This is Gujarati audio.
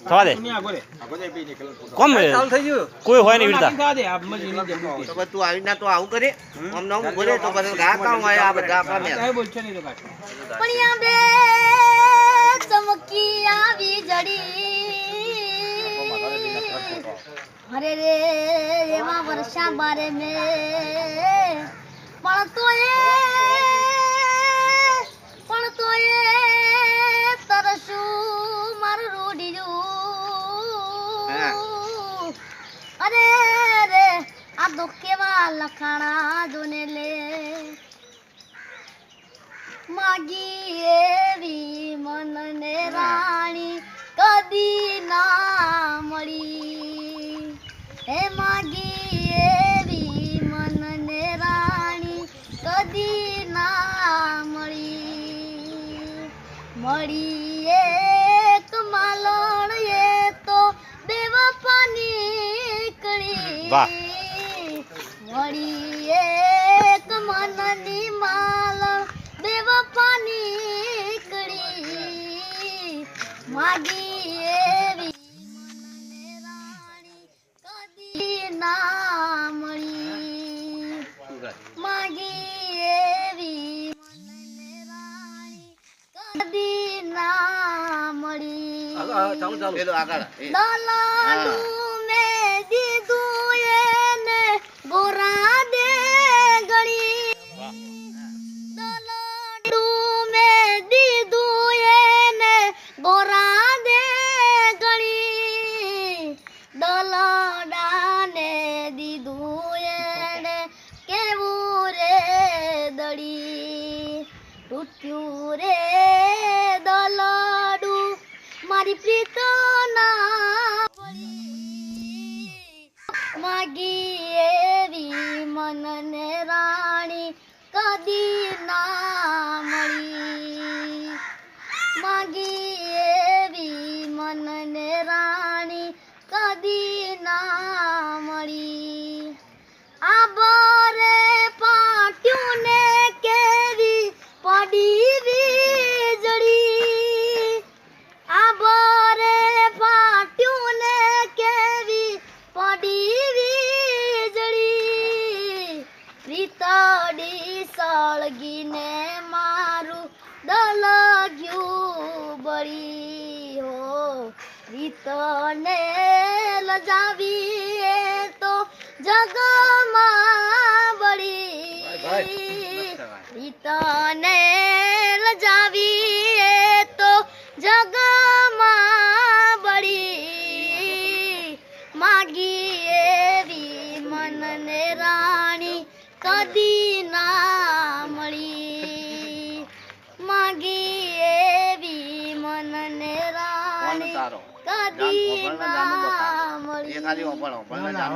થવા દે કોમ કોઈ હોય નહીં વિરતા તો તું આવી ના તો આવું કરે આમ ના બોલે તો પછી ગા કામ હોય આ બધા આપણા મેલ પણિયા બે ચમકી આવી જડી અરે રે એમાં વર્ષા બારે મે પણ તો એ તરસું મારું રૂડિયું અરે રે આ તો કેવા લખાણા જોને લે માગી એવી મનને રાણી કદી ના મળી હે માગી એવી મનને રાણી કદી ના મળી એક માલણ એ તો બેવફા નીકળી મળી એક મનની માલણ બેવફા નીકળી માગી એવી મનને રાણી કદી ના મળી માગી એવી મનને રાણી કદી ના મળી દલાલુ મે દીધું એને ગોરા દે ગળી દલાલુ મે દીધું એને ગોરા દે ગળી દલાડાને દીધું એને કેવું રે દળી તૂટ્યું રે દલાડુ મારી પ્રીત ના પડી માગી એવી મનને રાણી કદી ના મળી માગી એવી મનને રાણી કદી ના મળી આ બરે પાટ્યું ને કેવી પડી વીજળી આ બરે પાટ્યું ને કેવી પડી વીજળી રીતડી સળગીને મારું દલગ્યું બળી હો રીતને લજાવી તો જગમાં બળી રીતને લજાવી તો જગમાં બળી માગી એવી મનને રાણી કદી ના મળી માગી એવી મનને રાણી કદી ના મળી